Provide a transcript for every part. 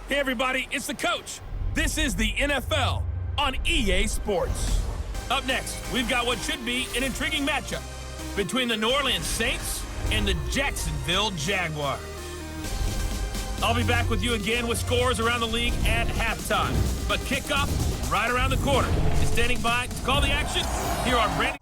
Hey everybody, it's the coach. This is the NFL on EA Sports. Up next, we've got what should be an intriguing matchup between the New Orleans Saints and the Jacksonville Jaguars. I'll be back with you again with scores around the league at halftime. But kickoff right around the corner. And standing by to call the action, here are Brandon.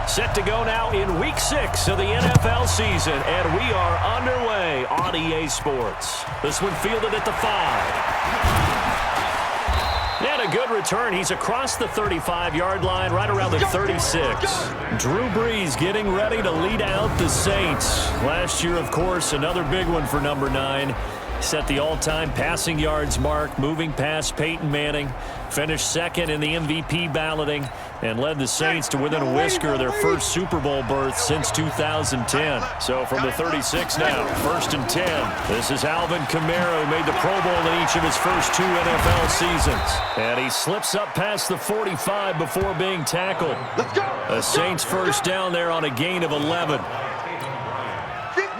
Set to go now in Week 6 of the NFL season, and we are underway on EA Sports. This one fielded at the 5. And a good return. He's across the 35-yard line, right around the 36. Drew Brees getting ready to lead out the Saints. Last year, of course, another big one for number 9. Set the all-time passing yards mark, moving past Peyton Manning. Finished second in the MVP balloting and led the Saints to within a whisker of their first Super Bowl berth since 2010. So from the 36 now, 1st and 10. This is Alvin Kamara, who made the Pro Bowl in each of his first 2 NFL seasons. And he slips up past the 45 before being tackled. A Saints first down there on a gain of 11.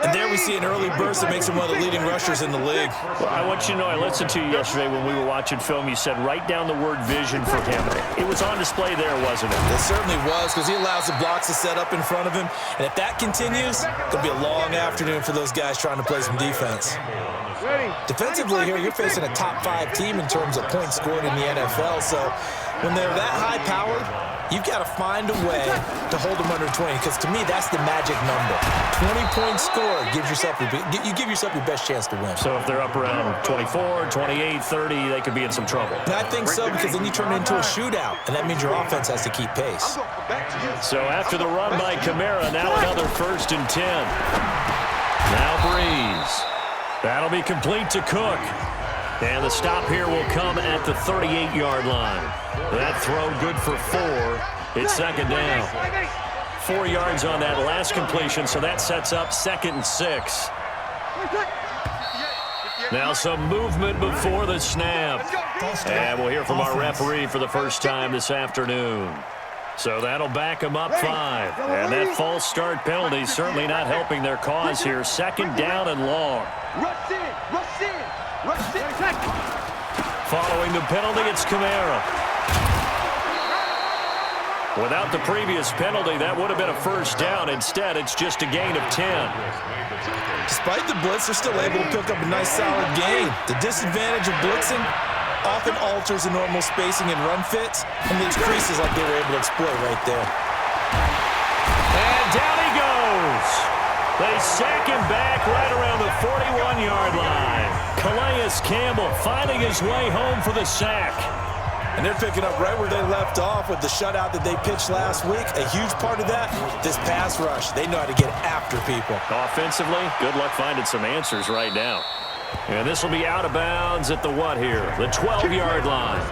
And there we see an early burst that makes him one of the leading rushers in the league. Well, I want you to know, I listened to you yesterday when we were watching film. You said write down the word vision for him. It was on display there, wasn't it? It certainly was, because he allows the blocks to set up in front of him. And if that continues, it'll be a long afternoon for those guys trying to play some defense. Defensively here, you're facing a top 5 team in terms of points scored in the NFL. So when they're that high-powered, you've got to find a way to hold them under 20, because to me, that's the magic number. 20-point score gives yourself you give yourself your best chance to win. So if they're up around 24, 28, 30, they could be in some trouble. And I think so, because then you turn it into a shootout, and that means your offense has to keep pace. So after the run by Kamara, now another 1st and 10. Now Brees. That'll be complete to Cook. And the stop here will come at the 38-yard line. That throw good for 4. It's 2nd down. 4 yards on that last completion, so that sets up 2nd and 6. Now some movement before the snap. And we'll hear from our referee for the first time this afternoon. So that'll back him up 5. And that false start penalty certainly not helping their cause here. 2nd down and long. Following the penalty, it's Kamara. Without the previous penalty, that would have been a 1st down. Instead, it's just a gain of 10. Despite the blitz, they're still able to pick up a nice, solid gain. The disadvantage of blitzing often alters the normal spacing and run fits, and leaves creases like they were able to exploit right there. And down he goes. They sack him back right around the 41-yard line. Calais Campbell finding his way home for the sack. And they're picking up right where they left off with the shutout that they pitched last week. A huge part of that, this pass rush. They know how to get after people. Offensively, good luck finding some answers right now. And this will be out of bounds at the what here? The 12-yard line.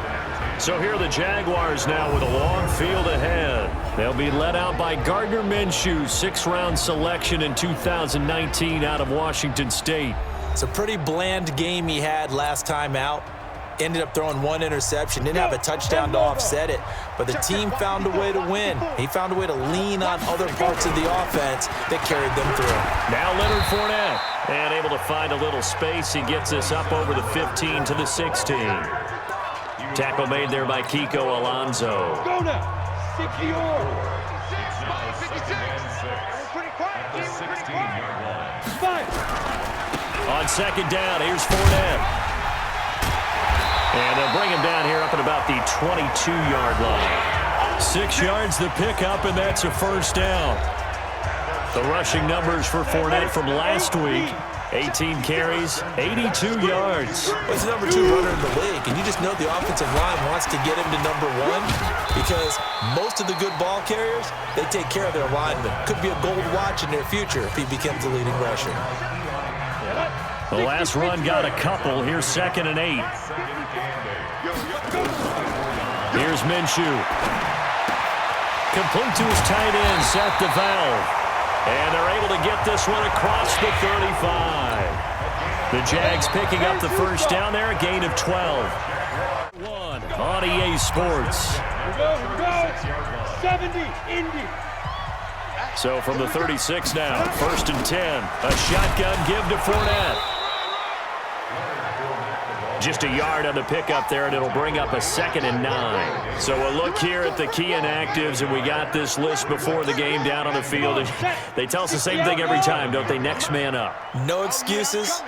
So here are the Jaguars now with a long field ahead. They'll be led out by Gardner Minshew, 6th-round selection in 2019 out of Washington State. It's a pretty bland game he had last time out. Ended up throwing 1 interception. Didn't have a touchdown to offset it. But the team found a way to win. He found a way to lean on other parts of the offense that carried them through. Now Leonard Fournette. And able to find a little space. He gets this up over the 15 to the 16. Tackle made there by Kiko Alonso. Go now. 60-yard. On 2nd down, here's Fournette. And they'll bring him down here up at about the 22-yard line. 6 yards the pickup, and that's a 1st down. The rushing numbers for Fournette from last week. 18 carries, 82 yards. He's the number 2 runner in the league, and you just know the offensive line wants to get him to number 1 because most of the good ball carriers, they take care of their linemen. Could be a gold watch in their future if he becomes the leading rusher. The last run got a couple. Here's 2nd and 8. Here's Minshew. Complete to his tight end, Seth DeValve. And they're able to get this one across the 35. The Jags picking up the 1st down there, a gain of 12. On EA Sports. Here we go. 70, Indy. So from the 36 now, 1st and 10. A shotgun give to Fournette. Just a yard on the pickup there, and it'll bring up a 2nd and 9. So a look here at the key inactives, and we got this list before the game down on the field. And they tell us the same thing every time, don't they? Next man up. No excuses.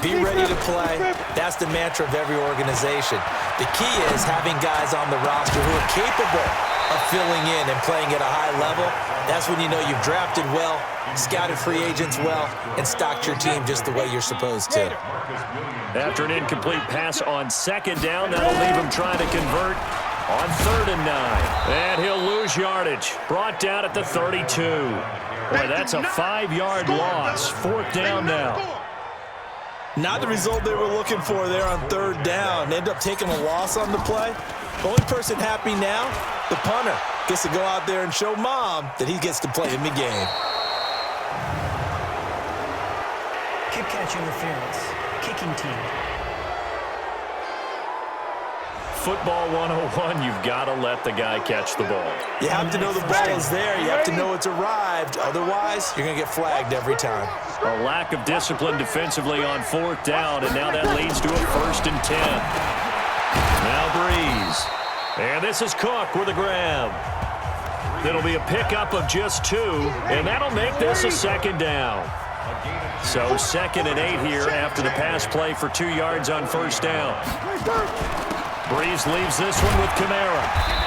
Be ready to play. That's the mantra of every organization. The key is having guys on the roster who are capable of filling in and playing at a high level. That's when you know you've drafted well, scouted free agents well, and stocked your team just the way you're supposed to. After an incomplete pass on 2nd down, that'll leave him trying to convert on 3rd and 9. And he'll lose yardage. Brought down at the 32. Boy, that's a 5-yard loss. 4th down now. Not the result they were looking for there on 3rd down. They end up taking a loss on the play. The only person happy now, the punter, gets to go out there and show mom that he gets to play in the game. Kick catch interference. Kicking team. Football 101, you've got to let the guy catch the ball. You have to know the ball is there. You have to know it's arrived. Otherwise, you're going to get flagged every time. A lack of discipline defensively on 4th down, and now that leads to a 1st and 10. Now Breeze. And this is Cook with a grab. It'll be a pickup of just 2, and that'll make this a 2nd down. So 2nd and 8 here after the pass play for 2 yards on 1st down. Breeze leaves this one with Kamara.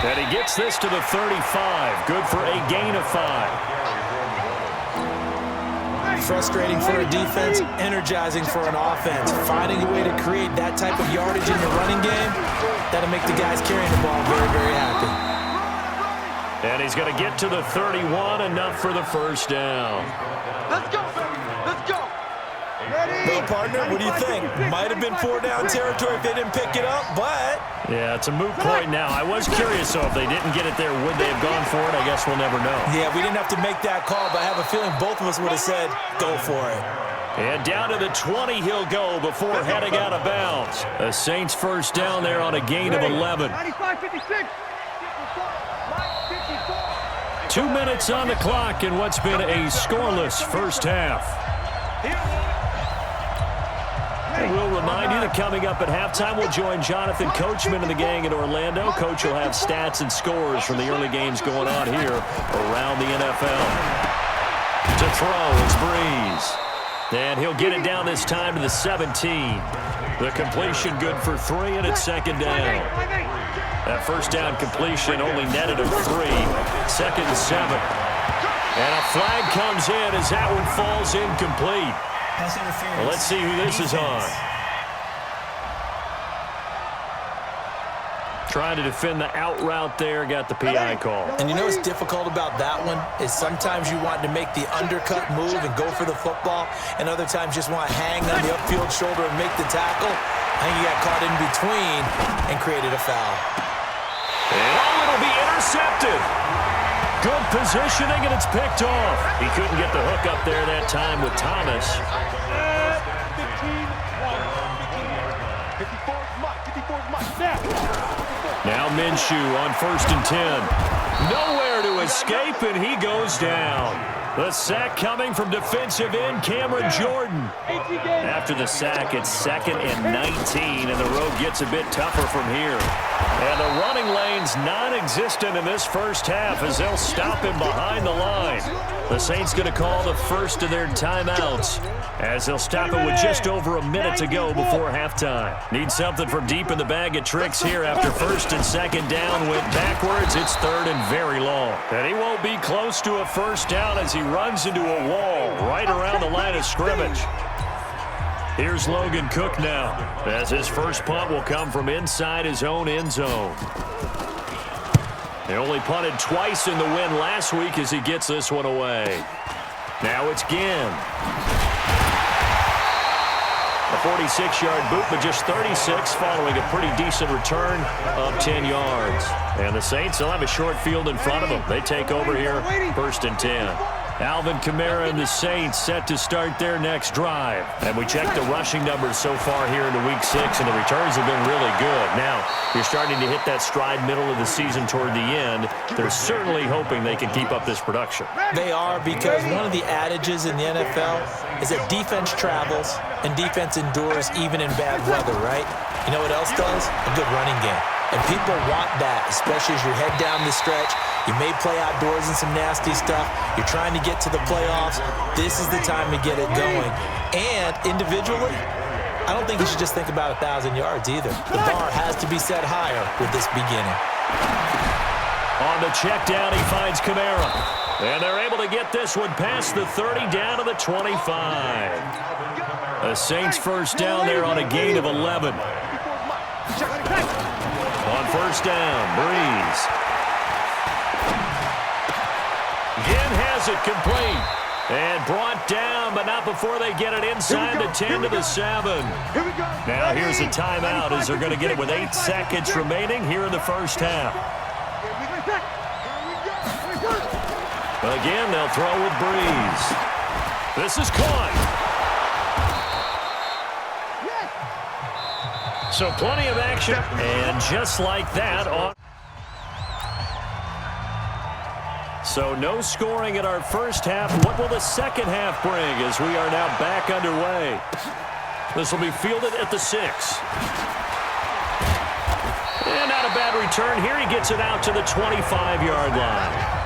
And he gets this to the 35. Good for a gain of 5. Frustrating for a defense, energizing for an offense. Finding a way to create that type of yardage in the running game, that'll make the guys carrying the ball very, very happy. And he's going to get to the 31, enough for the 1st down. Let's go, baby. Let's go. Well, partner, what do you think? Might have been 4-down territory if they didn't pick it up, but... Yeah, it's a moot point now. I was curious, so if they didn't get it there, would they have gone for it? I guess we'll never know. Yeah, we didn't have to make that call, but I have a feeling both of us would have said, go for it. And down to the 20 he'll go before heading out of bounds. The Saints 1st down there on a gain of 11. 95-56. 2 minutes on the clock in what's been a scoreless first half. And we'll remind you that coming up at halftime, we'll join Jonathan Coachman and the gang in Orlando. Coach will have stats and scores from the early games going on here around the NFL. To throw, it's Breeze. And he'll get it down this time to the 17. The completion good for 3, and it's 2nd down. That 1st down completion only netted of 3. 2nd and 7. And a flag comes in as that one falls incomplete. Well, let's see who this is on. Trying to defend the out route there, got the PI call. And you know what's difficult about that one is sometimes you want to make the undercut move and go for the football, and other times just want to hang on the upfield shoulder and make the tackle. I think he got caught in between and created a foul. And it'll be intercepted. Good positioning, and it's picked off. He couldn't get the hook up there that time with Thomas. 54 Now Minshew on 1st and 10. Nowhere to escape, and he goes down. The sack coming from defensive end Cameron Jordan. After the sack, it's 2nd and 19, and the road gets a bit tougher from here. And the running lane's non-existent in this first half as they'll stop him behind the line. The Saints going to call the first of their timeouts as they'll stop it with just over a minute to go before halftime. Need something from deep in the bag of tricks here after 1st and 2nd down. Went backwards. It's 3rd and very long. And he won't be close to a 1st down as he runs into a wall right around the line of scrimmage. Here's Logan Cook now, as his first punt will come from inside his own end zone. They only punted twice in the win last week as he gets this one away. Now it's Ginn. A 46-yard boot, but just 36 following a pretty decent return of 10 yards. And the Saints will have a short field in front of them. They take over here, 1st and 10. Alvin Kamara and the Saints set to start their next drive. And we checked the rushing numbers so far here into Week 6, and the returns have been really good. Now, you're starting to hit that stride middle of the season toward the end. They're certainly hoping they can keep up this production. They are, because one of the adages in the NFL is that defense travels and defense endures even in bad weather, right? You know what else does? A good running game. And people want that, especially as you head down the stretch. You may play outdoors in some nasty stuff. You're trying to get to the playoffs. This is the time to get it going. And individually, I don't think you should just think about 1,000 yards either. The bar has to be set higher with this beginning. On the check down, he finds Kamara. And they're able to get this one past the 30 down to the 25. The Saints first down there on a gain of 11. On first down, Breeze. Again has it complete. And brought down, but not before they get it inside the 10 to the 7. Now here's a timeout as they're going to get it with 8 seconds remaining here in the first half. Again, they'll throw with Breeze. This is caught. So plenty of action, and just like that. So no scoring in our first half. What will the second half bring as we are now back underway? This will be fielded at the 6. And not a bad return here. He gets it out to the 25-yard line.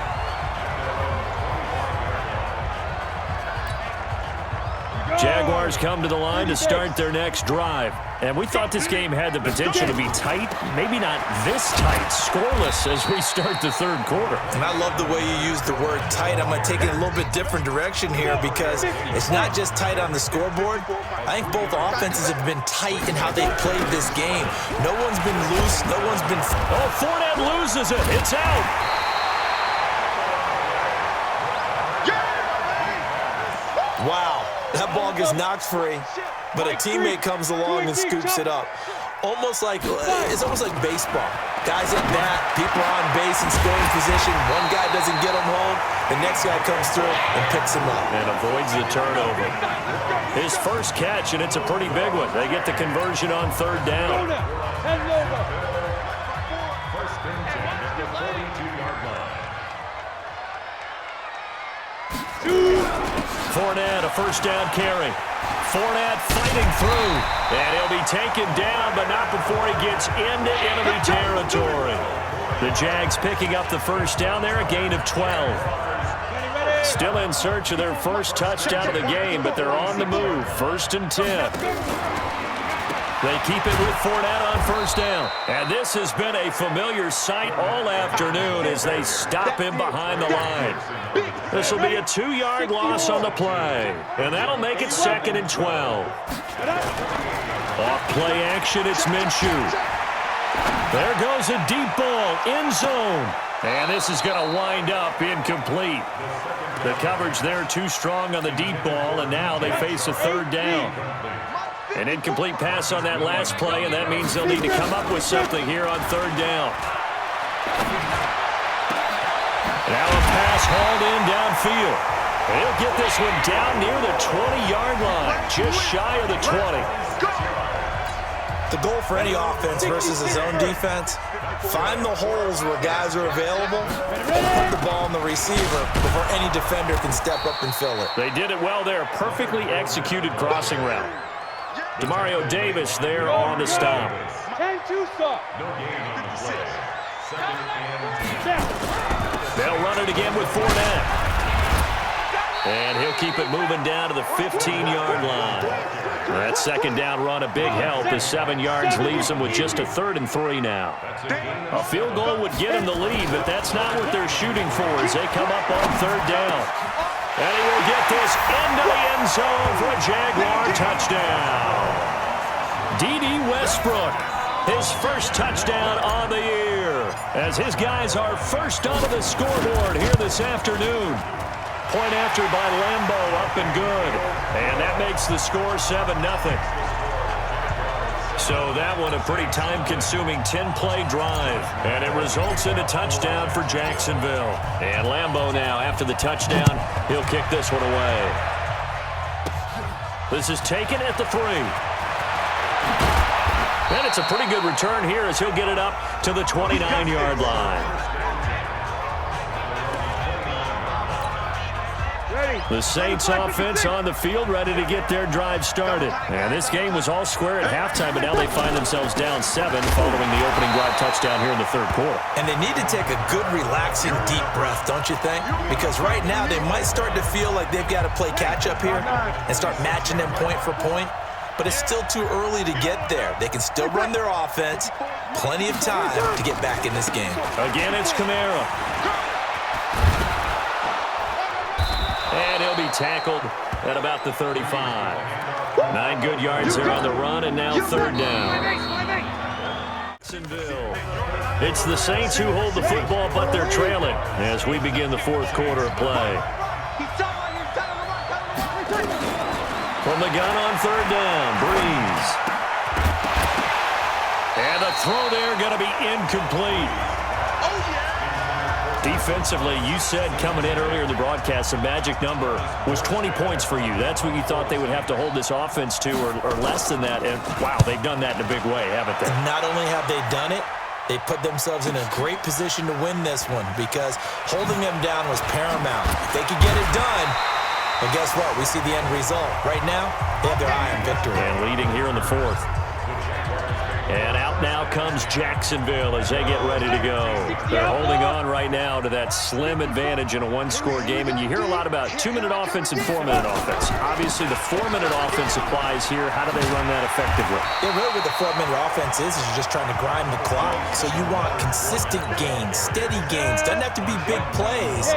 Jaguars come to the line to start their next drive. And we thought this game had the potential to be tight, maybe not this tight, scoreless as we start the third quarter. And I love the way you use the word tight. I'm going to take it a little bit different direction here because it's not just tight on the scoreboard. I think both offenses have been tight in how they've played this game. No one's been loose. No one's been... Oh, Fournette loses it. It's out. Wow. That ball gets knocked free, but a teammate comes along and scoops it up. It's almost like baseball. Guys at bat, people are on base in scoring position. One guy doesn't get him home, the next guy comes through and picks him up. And avoids the turnover. His first catch, and it's a pretty big one. They get the conversion on third down. First and 10 at the 42-yard line. Fournette, a first down carry. Fournette fighting through. And he'll be taken down, but not before he gets into enemy territory. The Jags picking up the first down there, a gain of 12. Still in search of their first touchdown of the game, but they're on the move. First and 10. They keep it with Fournette on first down. And this has been a familiar sight all afternoon as they stop him behind the line. This will be a 2-yard loss on the play. And that'll make it second and 12. Off play action, it's Minshew. There goes a deep ball, end zone. And this is going to wind up incomplete. The coverage there too strong on the deep ball, and now they face a third down. An incomplete pass on that last play, and that means they'll need to come up with something here on third down. Now a pass hauled in downfield. He'll get this one down near the 20-yard line, just shy of the 20. The goal for any offense versus a zone defense, find the holes where guys are available and put the ball on the receiver before any defender can step up and fill it. They did it well there. Perfectly executed crossing route. Demario Davis there on the stop. 10-2 stop. They'll run it again with Fournette. And he'll keep it moving down to the 15-yard line. That second down run a big help as 7 yards leaves them with just a 3rd and 3 now. A field goal would get them the lead, but that's not what they're shooting for as they come up on third down. And he will get this into the end zone for a Jaguar touchdown. D.D. Westbrook, his first touchdown on the year, as his guys are first onto the scoreboard here this afternoon. Point after by Lambo, up and good. And that makes the score 7-0. So that one a pretty time-consuming 10-play drive. And it results in a touchdown for Jacksonville. And Lambeau now, after the touchdown, he'll kick this one away. This is taken at the 3. And it's a pretty good return here as he'll get it up to the 29-yard line. The Saints offense on the field, ready to get their drive started. And this game was all square at halftime, but now they find themselves down 7 following the opening drive touchdown here in the third quarter. And they need to take a good, relaxing, deep breath, don't you think? Because right now they might start to feel like they've got to play catch-up here and start matching them point for point. But it's still too early to get there. They can still run their offense. Plenty of time to get back in this game. Again, it's Kamara. And he'll be tackled at about the 35. 9 good yards there on the run, and now third down. Jacksonville. It's the Saints who hold the football, but they're trailing as we begin the fourth quarter of play. From the gun on third down, Breeze. And the throw there going to be incomplete. Defensively, you said coming in earlier in the broadcast, the magic number was 20 points for you. That's what you thought they would have to hold this offense to, or less than that. And, wow, they've done that in a big way, haven't they? And not only have they done it, they put themselves in a great position to win this one because holding them down was paramount. If they could get it done, well, guess what? We see the end result. Right now, they have their eye on victory. And leading here in the fourth. And out now comes Jacksonville as they get ready to go. They're holding on right now to that slim advantage in a one-score game. And you hear a lot about 2-minute offense and 4-minute offense. Obviously, the 4-minute offense applies here. How do they run that effectively? Yeah, really what the 4-minute offense is you're just trying to grind the clock. So you want consistent gains, steady gains. Doesn't have to be big plays,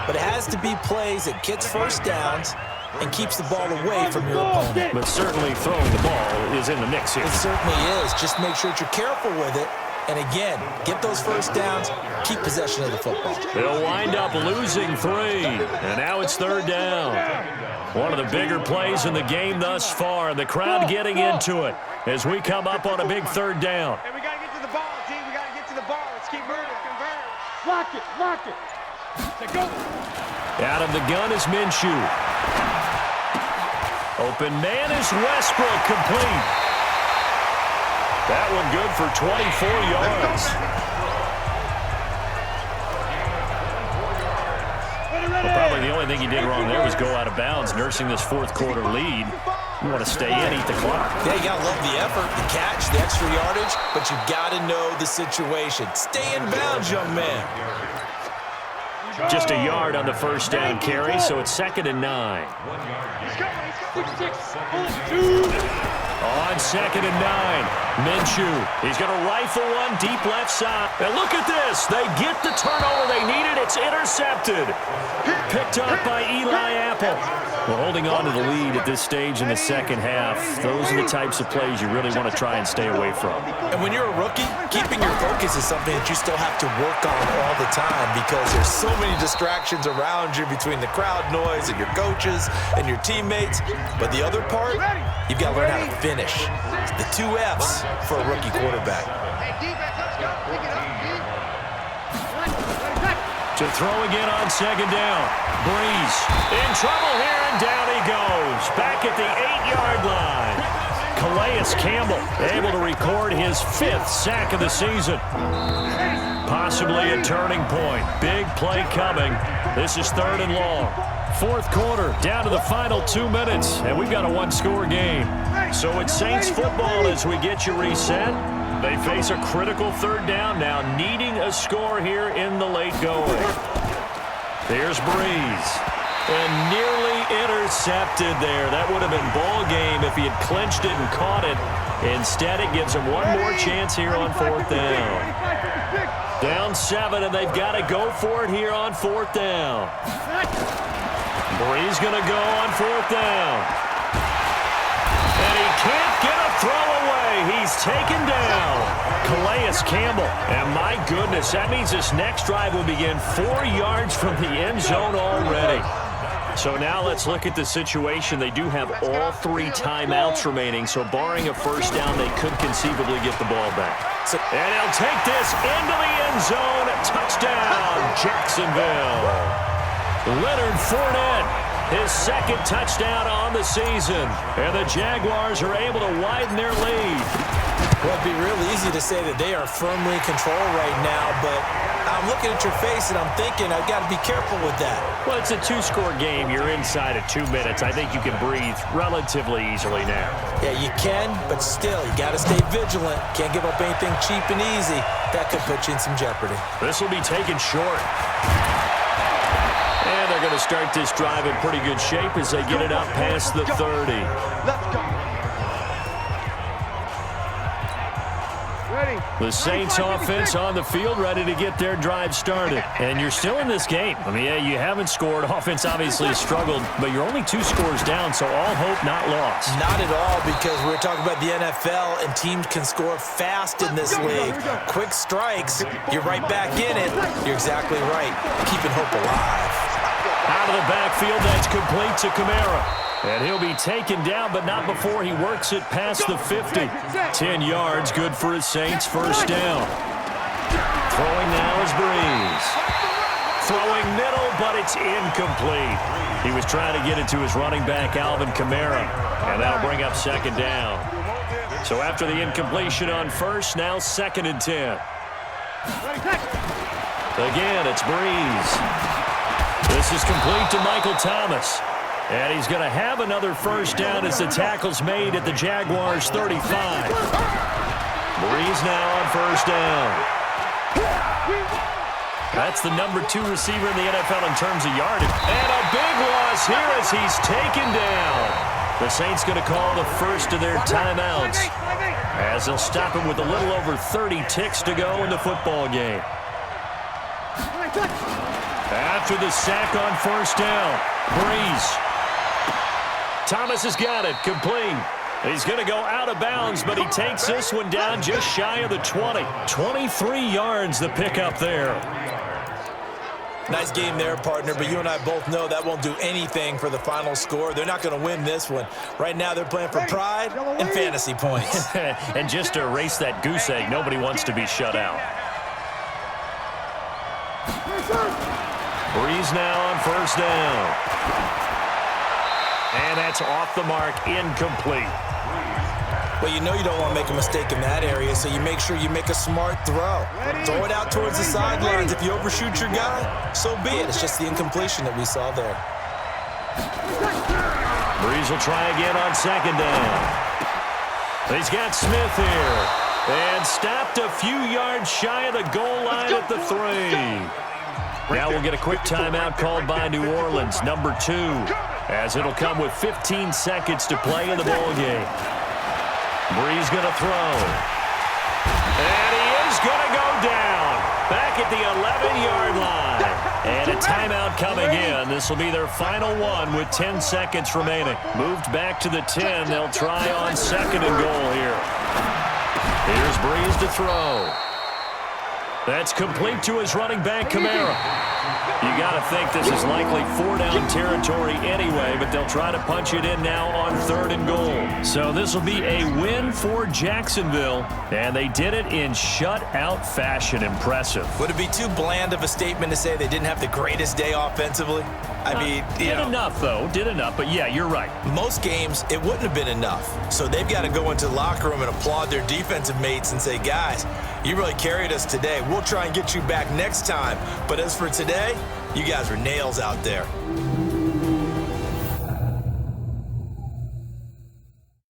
but it has to be plays that gets first downs and keeps the ball away from your opponent. But certainly throwing the ball is in the mix here. It certainly is. Just make sure that you're careful with it. And again, get those first downs, keep possession of the football. They'll wind up losing 3. And now it's third down. One of the bigger plays in the game thus far. The crowd getting into it as we come up on a big third down. Hey, we got to get to the ball, team. We got to get to the ball. Let's keep moving. Convert. Lock it. Lock it. Let's go. Out of the gun is Minshew. Open man is Westbrook, complete. That one good for 24 yards. Well, probably the only thing he did wrong there was go out of bounds, nursing this fourth quarter lead. You want to stay in, eat the clock. Yeah, you got to love the effort, the catch, the extra yardage, but you got to know the situation. Stay in bounds, young man. Just a yard on the first down carry, so it's 2nd and 9. On 2nd and 9, Minshew. He's going to rifle one deep left side. And look at this. They get the turnover they needed. It's intercepted. Picked up by Eli Apple. Well, holding on to the lead at this stage in the second half, those are the types of plays you really want to try and stay away from. And when you're a rookie, keeping your focus is something that you still have to work on all the time because there's so many distractions around you between the crowd noise and your coaches and your teammates. But the other part, you've got to learn how to finish. The 2 F's for a rookie quarterback. Hey, defense, let's go. Pick it up, D. To throw again on 2nd down. Breeze in trouble here, and down he goes. Back at the 8-yard line. Calais Campbell able to record his 5th sack of the season. Possibly a turning point. Big play coming. This is 3rd and long. Fourth quarter, down to the final 2 minutes, and we've got a one-score game. So it's Saints football as we get you reset. They face a critical third down now, needing a score here in the late going. There's Breeze. And nearly intercepted there. That would have been ball game if he had clinched it and caught it. Instead, it gives him one more chance here on 4th down. Down 7, and they've got to go for it here on 4th down. Breeze going to go on 4th down. And he can't get a throw away. He's taken down. Calais Campbell. And my goodness, that means this next drive will begin 4 yards from the end zone already. So now let's look at the situation. They do have all 3 timeouts remaining, so barring a first down, they could conceivably get the ball back. And he'll take this into the end zone. Touchdown, Jacksonville. Leonard Fournette, his second touchdown on the season. And the Jaguars are able to widen their lead. Well, it'd be real easy to say that they are firmly in control right now, but I'm looking at your face and I'm thinking I've got to be careful with that. Well, it's a 2-score game. You're inside of 2 minutes. I think you can breathe relatively easily now. Yeah, you can, but still, you got to stay vigilant. Can't give up anything cheap and easy. That could put you in some jeopardy. This will be taken short. And they're going to start this drive in pretty good shape as they get it up past the 30. Let's go. The Saints offense on the field ready to get their drive started. And you're still in this game. I mean, yeah, you haven't scored. Offense obviously has struggled, but you're only 2 scores down, so all hope not lost. Not at all, because we're talking about the NFL, and teams can score fast in this league. Quick strikes, you're right back in it. You're exactly right. Keeping hope alive. Out of the backfield, that's complete to Kamara. And he'll be taken down, but not before he works it past the 50. 10 yards, good for his Saints, first down. Throwing now is Breeze. Throwing middle, but it's incomplete. He was trying to get it to his running back, Alvin Kamara, and that'll bring up second down. So after the incompletion on first, now 2nd and 10. Again, it's Breeze. This is complete to Michael Thomas. And he's going to have another first down as the tackle's made at the Jaguars' 35. Breeze now on first down. That's the number 2 receiver in the NFL in terms of yardage. And a big loss here as he's taken down. The Saints going to call the first of their timeouts as they'll stop him with a little over 30 ticks to go in the football game. After the sack on first down, Breeze. Thomas has got it, complete. He's going to go out of bounds, but he takes this one down just shy of the 20. 23 yards the pickup there. Nice game there, partner, but you and I both know that won't do anything for the final score. They're not going to win this one. Right now, they're playing for pride and fantasy points. And just to erase that goose egg, nobody wants to be shut out. Breeze now on first down. And that's off the mark, incomplete. Well, you know you don't want to make a mistake in that area, so you make sure you make a smart throw. Throw it out towards the sidelines. If you overshoot your guy, so be it. It's just the incompletion that we saw there. Breeze will try again on second down. He's got Smith here. And stopped a few yards shy of the goal line at the 3. Now we'll get a quick timeout called by New Orleans, number 2, as it'll come with 15 seconds to play in the ball game. Breeze going to throw. And he is going to go down back at the 11-yard line. And a timeout coming in. This will be their final one with 10 seconds remaining. Moved back to the 10. They'll try on second and goal here. Here's Breeze to throw. That's complete to his running back, Kamara. You got to think this is likely 4-down territory anyway, but they'll try to punch it in now on 3rd and goal. So this will be a win for Jacksonville, and they did it in shutout fashion. Impressive. Would it be too bland of a statement to say they didn't have the greatest day offensively? I mean, did enough, though. Did enough, but yeah, you're right. Most games, it wouldn't have been enough. So they've got to go into the locker room and applaud their defensive mates and say, guys, you really carried us today. We'll try and get you back next time. But as for today, you guys were nails out there.